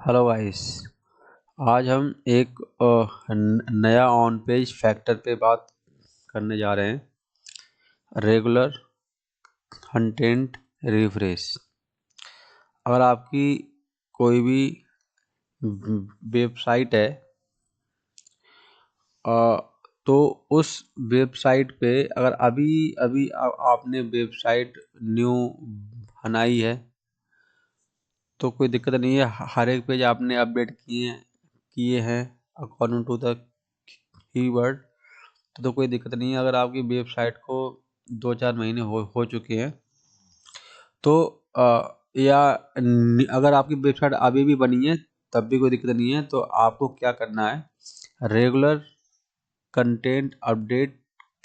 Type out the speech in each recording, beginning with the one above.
Hello guys. आज हम एक नया ऑन पेज फैक्टर पे बात करने जा रहे हैं। Regular content refresh. अगर आपकी कोई भी वेबसाइट है अ, तो उस वेबसाइट पे अगर अभी अभी आपने वेबसाइट न्यू बनाई है तो कोई दिक्कत नहीं है। हर एक पेज आपने अपडेट किए हैं अकॉर्डिंग टू द कीवर्ड, तो कोई दिक्कत नहीं है। अगर आपकी वेबसाइट को 2-4 महीने हो चुके हैं तो या अगर आपकी वेबसाइट अभी भी बनी है तब भी कोई दिक्कत नहीं है। तो आपको क्या करना है, रेगुलर कंटेंट अपडेट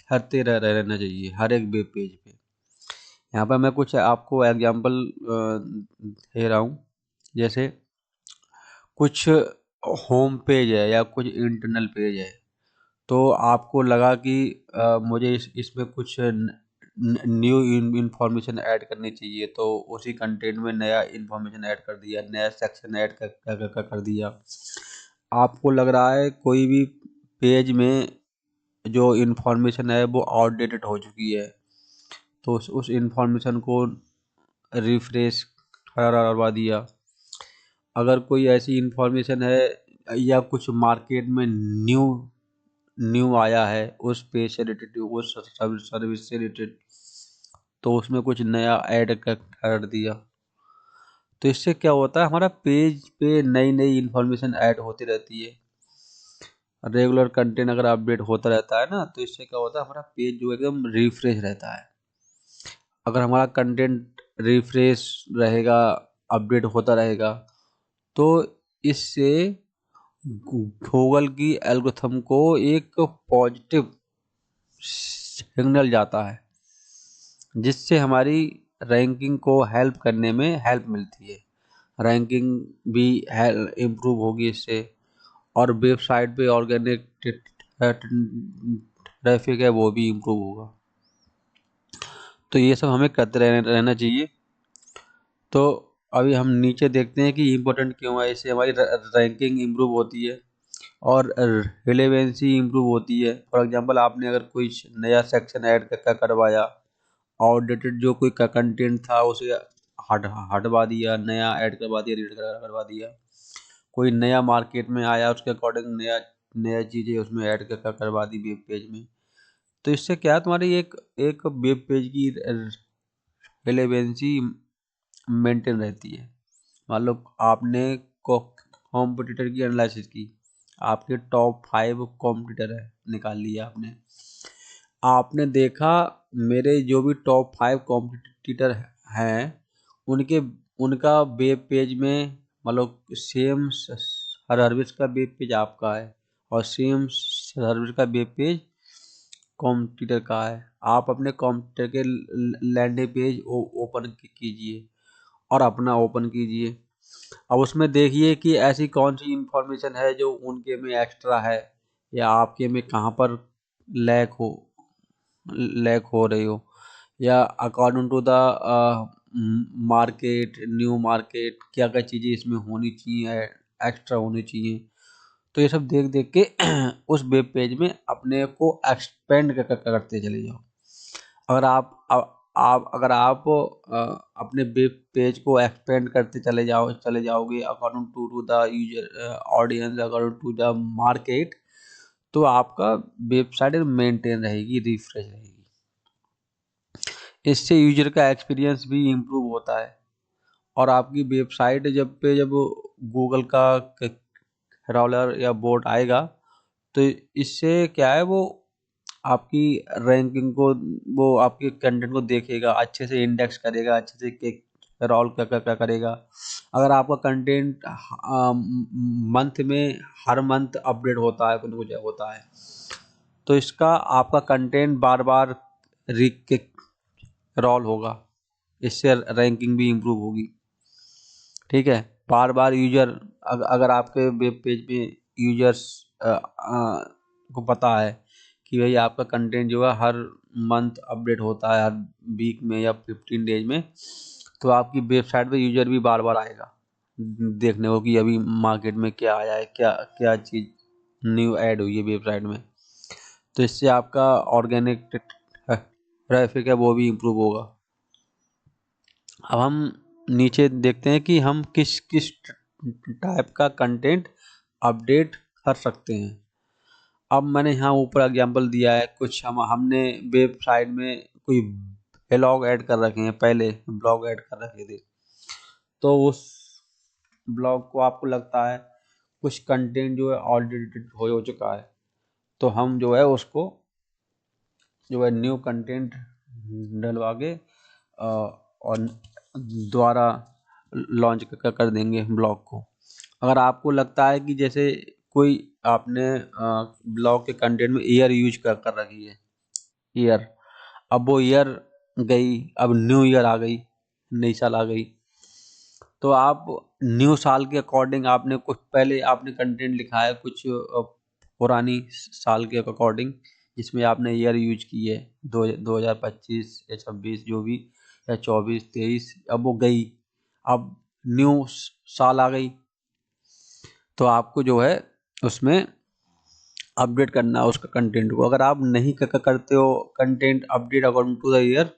करते रहना चाहिए हर एक वेब पेज पे। यहाँ पर मैं कुछ आपको एग्जांपल दे रहा हूँ। जैसे कुछ होम पेज है या कुछ इंटरनल पेज है, तो आपको लगा कि मुझे इसमें कुछ न्यू इन्फॉर्मेशन ऐड करनी चाहिए, तो उसी कंटेंट में नया इन्फॉर्मेशन ऐड कर दिया, नया सेक्शन ऐड कर दिया। आपको लग रहा है कोई भी पेज में जो इन्फॉर्मेशन है वो आउटडेटेड हो चुकी है, तो उस इन्फॉर्मेशन को रिफ्रेश करवा दिया। अगर कोई ऐसी इन्फॉर्मेशन है या कुछ मार्केट में न्यू न्यू आया है उस पेज से रिलेटेड, उस सर्विस से रिलेटेड, तो उसमें कुछ नया ऐड कर दिया। तो इससे क्या होता है, हमारा पेज पे नई नई इन्फॉर्मेशन ऐड होती रहती है। रेगुलर कंटेंट अगर अपडेट होता रहता है ना, तो इससे क्या होता है, हमारा पेज जो एकदम रिफ्रेश रहता है। अगर हमारा कंटेंट रिफ्रेश रहेगा, अपडेट होता रहेगा, तो इससे गूगल की एल्गोरिथम को एक पॉजिटिव सिग्नल जाता है, जिससे हमारी रैंकिंग को हेल्प करने में हेल्प मिलती है। रैंकिंग भी इम्प्रूव होगी इससे, और वेबसाइट पे ऑर्गेनिक ट्रैफिक है वो भी इम्प्रूव होगा। तो ये सब हमें करते रहना चाहिए। तो अभी हम नीचे देखते हैं कि इम्पोर्टेंट क्यों है। इससे हमारी रैंकिंग इम्प्रूव होती है और रिलेवेंसी इम्प्रूव होती है। फॉर एग्जांपल, आपने अगर कोई नया सेक्शन ऐड करवाया, आउटडेटेड जो कोई कंटेंट था उसे हटवा दिया, नया ऐड करवा दिया, रीड करवा दिया। कोई नया मार्केट में आया, उसके अकॉर्डिंग नया नया चीज़ें उसमें ऐड करवा दी वेब पेज में। तो इससे क्या है, तुम्हारी एक एक वेब पेज की रिलेवेंसी मेंटेन रहती है। मान लो आपने कॉम्पिटिटर की एनालिसिस की, आपके टॉप 5 कॉम्पिटिटर है निकाल लिया आपने। आपने देखा मेरे जो भी टॉप 5 कॉम्पिटिटर हैं, उनके उनका वेब पेज में मतलब सेम सर्विस का वेब पेज आपका है और सेम सर्विस का वेब पेज कॉम्पिटिटर का है। आप अपने कॉम्पिटिटर के लैंडिंग पेज ओपन कीजिए और अपना ओपन कीजिए। अब उसमें देखिए कि ऐसी कौन सी इंफॉर्मेशन है जो उनके में एक्स्ट्रा है, या आपके में कहाँ पर लैक हो लैक हो रही हो, या according to the market, new market, क्या क्या चीज़ें इसमें होनी चाहिए, एक्स्ट्रा होनी चाहिए। तो ये सब देख देख के उस वेब पेज में अपने को एक्सपेंड करते चले जाओ। अगर आप अगर आप अपने वेब पेज को एक्सपेंड करते चले जाओगे according to the user audience, according to the market, तो आपका वेबसाइट मेंटेन रहेगी, रिफ्रेश रहेगी। इससे यूजर का एक्सपीरियंस भी इम्प्रूव होता है, और आपकी वेबसाइट जब गूगल का क्रॉलर या बोट आएगा, तो इससे क्या है, वो आपकी रैंकिंग को, वो आपके कंटेंट को देखेगा, अच्छे से इंडेक्स करेगा, अच्छे से क्रॉल क्या करेगा। अगर आपका कंटेंट मंथ में हर मंथ अपडेट होता है, कुछ होता है, तो इसका आपका कंटेंट बार बार रिक्रॉल होगा, इससे रैंकिंग भी इम्प्रूव होगी। ठीक है, बार बार यूजर, अगर आपके वेब पेज पे यूजर्स को पता है कि भाई आपका कंटेंट जो है हर मंथ अपडेट होता है, हर वीक में या 15 डेज में, तो आपकी वेबसाइट पे यूजर भी बार बार आएगा, देखने को कि अभी मार्केट में क्या आया है, क्या क्या चीज़ न्यू ऐड हुई है वेबसाइट में। तो इससे आपका ऑर्गेनिक ट्रैफिक है वो भी इम्प्रूव होगा। अब हम नीचे देखते हैं कि हम किस किस टाइप का कंटेंट अपडेट कर सकते हैं। अब मैंने यहाँ ऊपर एग्जांपल दिया है कुछ, हमने वेबसाइट में कोई ब्लॉग ऐड कर रखे हैं, पहले ब्लॉग ऐड कर रखे थे, तो उस ब्लॉग को आपको लगता है कुछ कंटेंट जो है ऑलरेडी हो चुका है, तो हम जो है उसको जो है न्यू कंटेंट डलवा के और दोबारा लॉन्च कर देंगे ब्लॉग को। अगर आपको लगता है कि जैसे कोई आपने ब्लॉग के कंटेंट में ईयर यूज कर रखी है, ईयर, अब वो ईयर गई, अब न्यू ईयर आ गई, नई साल आ गई, तो आप न्यू साल के अकॉर्डिंग आपने कुछ पहले आपने कंटेंट लिखा है कुछ पुरानी साल के अकॉर्डिंग, जिसमें आपने ईयर यूज की है 2025 या 26 जो भी, या 24 23, अब वो गई, अब न्यू साल आ गई, तो आपको जो है उसमें अपडेट करना है उसका कंटेंट को। अगर आप नहीं करते हो content update according to the year,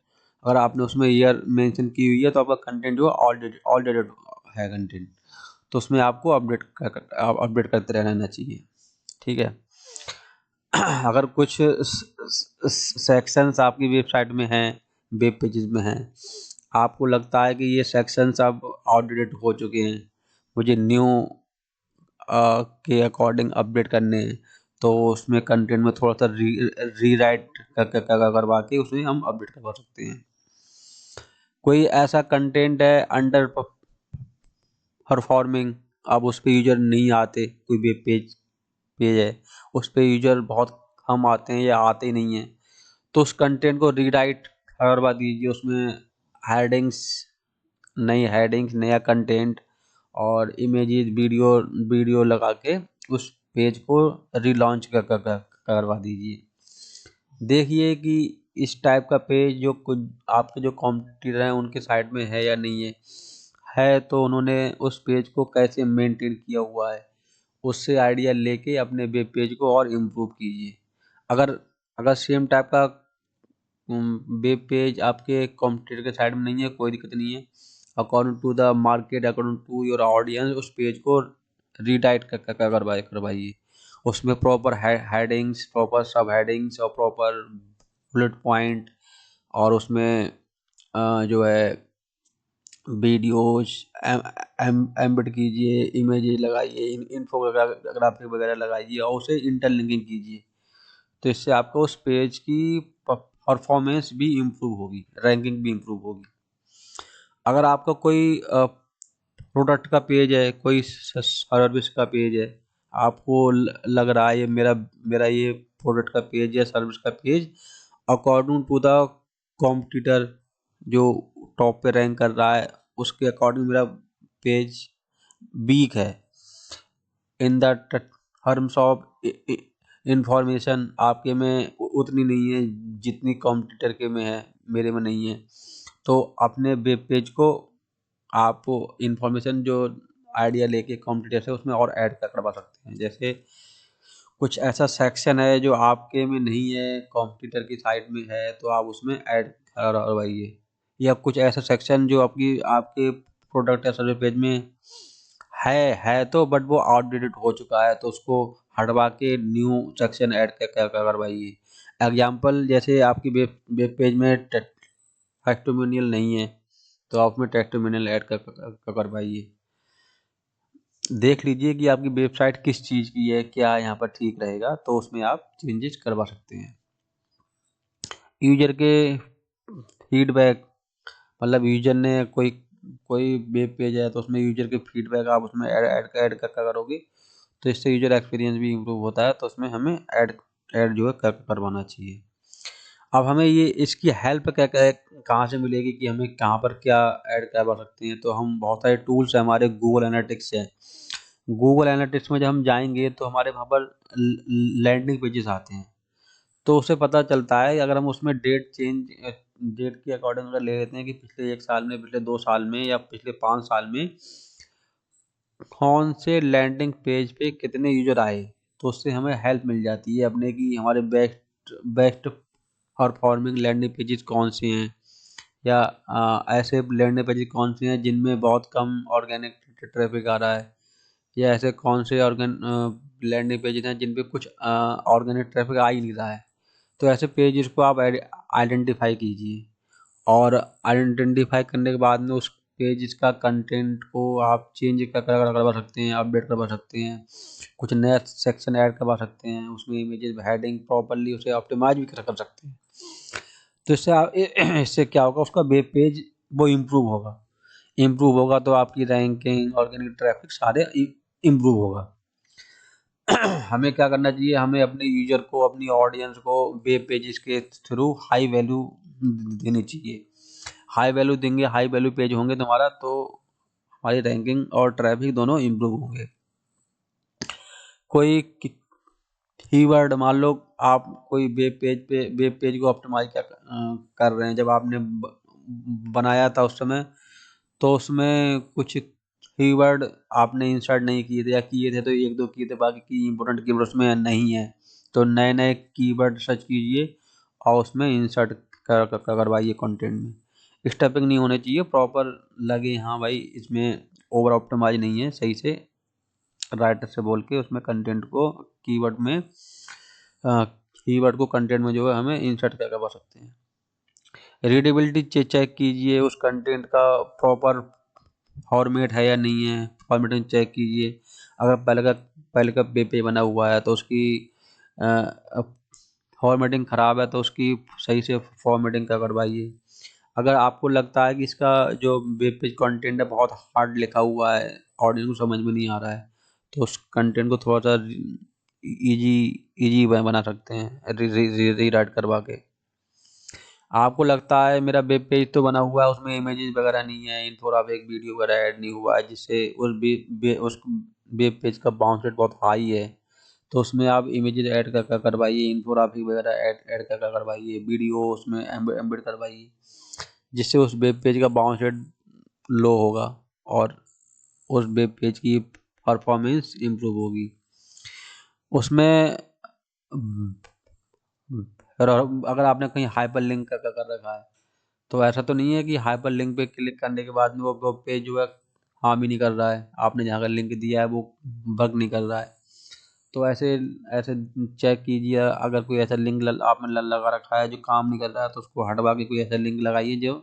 अगर आपने उसमें ईयर मेंशन की हुई है तो आपका कंटेंट जो है ऑलरेडी ऑलरेडी है कंटेंट, तो उसमें आपको अपडेट करते रहना चाहिए। ठीक है। अगर कुछ सेक्शंस आपकी वेबसाइट में हैं, वेब पेजेस में हैं, आपको लगता है कि ये सेक्शंस अब आउटडेटेड हो चुके हैं, मुझे न्यू के अकॉर्डिंग अपडेट करने हैं, तो उसमें कंटेंट में थोड़ा सा रीराइट करवा के उसमें हम अपडेट करवा सकते हैं। कोई ऐसा कंटेंट है अंडर परफॉर्मिंग, अब उस पर यूजर नहीं आते, कोई वेब पेज है उस पर यूजर बहुत कम आते हैं या आते ही नहीं हैं, तो उस कंटेंट को रीराइट करवा दीजिए, उसमें हेडिंग्स, नई हेडिंग्स, नया कंटेंट और इमेजेस, वीडियो लगा के उस पेज को रीलॉन्च करवा दीजिए। देखिए कि इस टाइप का पेज जो कुछ आपके जो कॉम्पिटिटर हैं उनके साइड में है या नहीं है तो उन्होंने उस पेज को कैसे मेंटेन किया हुआ है, उससे आइडिया लेके अपने वेब पेज को और इम्प्रूव कीजिए। अगर अगर सेम टाइप का वेब पेज आपके कॉम्पिटिटर के साइड में नहीं है, कोई दिक्कत नहीं है, according to the market, according to your audience उस पेज को रीडाइट करवाइए। उसमें proper headings, proper sub headings और प्रॉपर बुलेट पॉइंट, और उसमें जो है वीडियोज एम्बेड कीजिए, इमेजेस लगाइए, इन्फोग्राफिक वगैरह लगाइए और उसे इंटरलिंकिंग कीजिए, तो इससे आपको उस पेज की परफॉर्मेंस भी इम्प्रूव होगी, रैंकिंग भी इम्प्रूव होगी। अगर आपका कोई प्रोडक्ट का पेज है, कोई सर्विस का पेज है, आपको लग रहा है ये मेरा मेरा ये प्रोडक्ट का पेज या सर्विस का page according to the competitor जो टॉप पे रैंक कर रहा है उसके अकॉर्डिंग मेरा पेज वीक है, in the terms of information आपके में उतनी नहीं है जितनी कॉम्पिटिटर के में है, मेरे में नहीं है, तो अपने वेब पेज को आप इंफॉर्मेशन जो आइडिया लेके कॉम्पिटिटर से उसमें और ऐड करवा सकते हैं। जैसे कुछ ऐसा सेक्शन है जो आपके में नहीं है, कॉम्पिटिटर की साइड में है, तो आप उसमें ऐड करवाइए। या कुछ ऐसा सेक्शन जो आपकी आपके प्रोडक्ट या सर्विस पेज में है तो बट वो आउटडेटेड हो चुका है, तो उसको हटवा के न्यू सेक्शन ऐड करवाइए। एग्जाम्पल जैसे आपकी वेब पेज में टेस्टिमोनियल नहीं है, तो आप उसमें टेस्टिमोनियल ऐड करवाइए। देख लीजिए कि आपकी वेबसाइट किस चीज़ की है, क्या यहाँ पर ठीक रहेगा, तो उसमें आप चेंजेस करवा सकते हैं। यूजर के फीडबैक, मतलब यूजर ने कोई कोई वेब पेज है तो उसमें यूजर के फीडबैक आप उसमें ऐड करोगे, तो इससे यूजर एक्सपीरियंस भी इम्प्रूव होता है, तो उसमें हमें ऐड जो है करवाना चाहिए। अब हमें ये इसकी हेल्प क्या क्या कहाँ से मिलेगी कि हमें कहाँ पर क्या ऐड करवा सकते हैं, तो हम बहुत सारे टूल्स हैं हमारे, गूगल एनालिटिक्स है। गूगल एनालिटिक्स में जब हम जाएंगे तो हमारे वहाँ पर लैंडिंग पेजेस आते हैं, तो उससे पता चलता है अगर हम उसमें डेट के अकॉर्डिंग अगर ले लेते हैं कि पिछले 1 साल में, पिछले 2 साल में या पिछले 5 साल में कौन से लैंडिंग पेज पे कितने यूजर आए, तो उससे हमें हेल्प मिल जाती है अपने की हमारे best best performing landing pages कौन से हैं, या ऐसे लैंडिंग पेजेस कौन से हैं जिनमें बहुत कम ऑर्गेनिक ट्रैफिक आ रहा है, या ऐसे कौन से लैंडिंग पेजेस हैं जिन पे कुछ ऑर्गेनिक ट्रैफिक आ ही नहीं रहा है। तो ऐसे पेजेस को आप आइडेंटिफाई कीजिए, और आइडेंटिफाई करने के बाद में उस पेज का कंटेंट को आप चेंज करवा सकते हैं, अपडेट करवा सकते हैं, कुछ नया सेक्शन ऐड करवा सकते हैं, उसमें इमेजेस हेडिंग प्रॉपर्ली उसे ऑप्टिमाइज भी कर सकते हैं। तो इससे इससे क्या होगा, उसका वेब पेज वो इम्प्रूव होगा तो आपकी रैंकिंग ऑर्गेनिक ट्रैफिक सारे इम्प्रूव होगा। हमें क्या करना चाहिए, हमें अपने यूजर को अपनी ऑडियंस को वेब पेजेस के थ्रू हाई वैल्यू देनी चाहिए। हाई वैल्यू देंगे, हाई वैल्यू पेज होंगे तुम्हारा, तो हमारी रैंकिंग और ट्रैफिक दोनों इम्प्रूव होंगे। कोई कीवर्ड मान लो, आप कोई वेब पेज को ऑप्टिमाइज कर रहे हैं, जब आपने बनाया था उस समय, तो उसमें कुछ कीवर्ड आपने इंसर्ट नहीं किए थे, या किए थे तो एक दो किए थे, बाकी की इंपॉर्टेंट कीवर्ड उसमें नहीं है। तो नए नए कीवर्ड सर्च कीजिए और उसमें इंसर्ट करवाइए कंटेंट में। स्टैपिंग नहीं होने चाहिए, प्रॉपर लगे हाँ भाई इसमें ओवर ऑप्टिमाइज नहीं है, सही से राइटर से बोल के उसमें कंटेंट को कीवर्ड को कंटेंट में जो है हमें इंसर्ट करवा सकते हैं। रीडेबिलिटी चेक कीजिए, उस कंटेंट का प्रॉपर फॉर्मेट है या नहीं है, फॉर्मेटिंग चेक कीजिए। अगर पहले का पेज बना हुआ है तो उसकी फॉर्मेटिंग ख़राब है तो उसकी सही से फॉर्मेटिंग करवाइए। अगर आपको लगता है कि इसका जो वेब पेज कंटेंट है बहुत हार्ड लिखा हुआ है, ऑडियंस को समझ में नहीं आ रहा है, तो उस कंटेंट को थोड़ा सा इजी इजी बना सकते हैं री राइट करवा के। आपको लगता है मेरा वेब पेज तो बना हुआ है, उसमें इमेजेस वगैरह नहीं है, इन्फोग्राफिक वीडियो वगैरह ऐड नहीं हुआ है, जिससे उस वेब पेज का बाउंस रेट बहुत हाई है, तो उसमें आप इमेजेस ऐड करवाइए, इन्फोग्राफिक वगैरह ऐड करवाइए, वीडियो उसमें एम्बेड करवाइए, जिससे उस वेब पेज का बाउंस रेट लो होगा और उस वेब पेज की परफॉर्मेंस इम्प्रूव होगी। उसमें और अगर आपने कहीं हाइपर लिंक कर रखा है, तो ऐसा तो नहीं है कि हाइपर लिंक पे क्लिक करने के बाद में वो पेज जो है काम ही नहीं कर रहा है, आपने जहाँ का लिंक दिया है वो वर्क नहीं कर रहा है। तो ऐसे ऐसे चेक कीजिए, अगर कोई ऐसा लिंक आपने लगा रखा है जो काम नहीं कर रहा है, तो उसको हटवा के कोई ऐसा लिंक लगाइए जो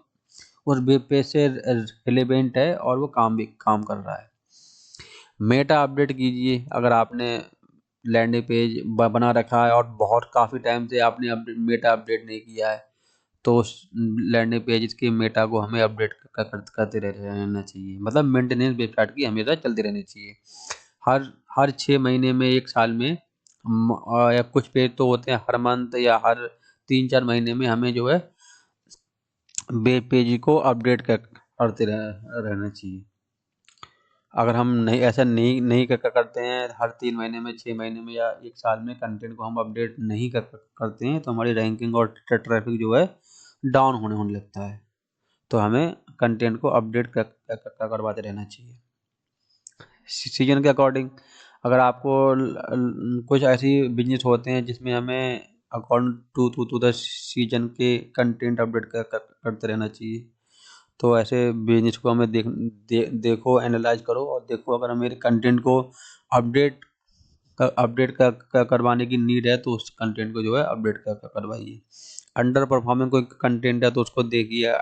उस वेब पेज से रिलेवेंट है और वो काम कर रहा है। मेटा अपडेट कीजिए, अगर आपने लैंडिंग पेज बना रखा है और बहुत काफ़ी टाइम से आपने मेटा अपडेट नहीं किया है, तो उस लैंडिंग पेज की मेटा को हमें अपडेट करते रहना चाहिए। मतलब मेंटेनेंस वेबसाइट की हमेशा चलती रहनी चाहिए। हर हर 6 महीने में, 1 साल में, या कुछ पेज तो होते हैं हर मंथ या हर 3-4 महीने में हमें जो है वेब पेज को अपडेट करते रहना चाहिए। अगर हम नहीं ऐसा नहीं नहीं करते हैं, हर 3 महीने में, 6 महीने में या 1 साल में कंटेंट को हम अपडेट नहीं करते हैं, तो हमारी रैंकिंग और ट्रैफिक जो है डाउन होने लगता है। तो हमें कंटेंट को अपडेट करवाते रहना चाहिए सीजन के अकॉर्डिंग। अगर आपको कुछ ऐसी बिजनेस होते हैं जिसमें हमें अकॉर्डिंग टू द सीजन के कंटेंट अपडेट करते रहना चाहिए, तो ऐसे बिजनेस को हमें देखो, एनालाइज करो और देखो, अगर मेरे कंटेंट को अपडेट करवाने की नीड है तो उस कंटेंट को जो है अपडेट करवाइए। अंडर परफॉर्मिंग कोई कंटेंट है तो उसको देखिए,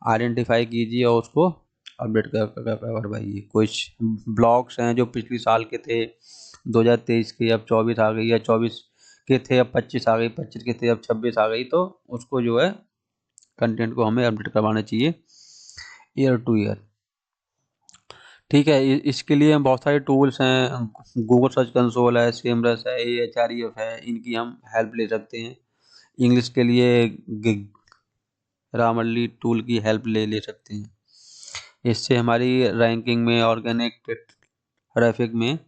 आइडेंटिफाई कीजिए और उसको अपडेट करवाइए। कुछ ब्लॉग्स हैं जो पिछले साल के थे, 2023 के, अब 24 आ गई, या 24 के थे अब 25 आ गई, 25 के थे अब 26 आ गई, तो उसको जो है कंटेंट को हमें अपडेट करवाना चाहिए ईयर टू ईयर। ठीक है, इसके लिए हम बहुत सारे टूल्स हैं, गूगल सर्च कंसोल है, सेमरस है, AHREF है, इनकी हम हेल्प ले सकते हैं। इंग्लिश के लिए ग्रामरली टूल की हेल्प ले सकते हैं। इससे हमारी रैंकिंग में, ऑर्गेनिक ट्रैफिक में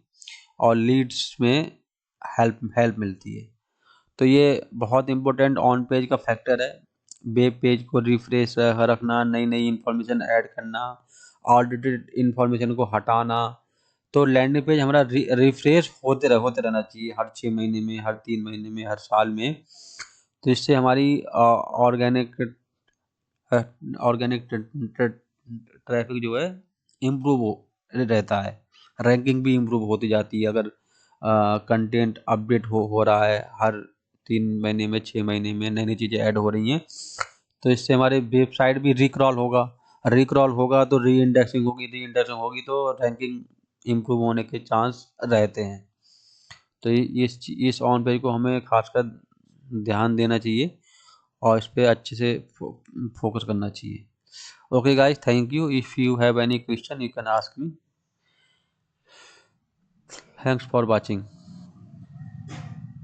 और लीड्स में हेल्प मिलती है। तो ये बहुत इंपॉर्टेंट ऑन पेज का फैक्टर है। वेब पेज को रिफ्रेश रखना, नई नई इंफॉर्मेशन ऐड करना, आउटडेटेड इंफॉर्मेशन को हटाना, तो लैंडिंग पेज हमारा रिफ्रेश होते रहना चाहिए, हर 6 महीने में, हर 3 महीने में, हर साल में। तो इससे हमारी ऑर्गेनिक ऑर्गेनिक ट्रैफिक जो है इम्प्रूव रहता है, रैंकिंग भी इम्प्रूव होती जाती है। अगर कंटेंट अपडेट हो रहा है, हर 3 महीने में, 6 महीने में नई नई चीज़ें ऐड हो रही हैं, तो इससे हमारे वेबसाइट भी रिक्रॉल होगा तो री इंडेक्सिंग होगी तो रैंकिंग इम्प्रूव होने के चांस रहते हैं। तो इस ऑन पेज को हमें खासकर ध्यान देना चाहिए और इस पे अच्छे से फोकस करना चाहिए। Okay guys, thank you. If you have any question you can ask me. Thanks for watching.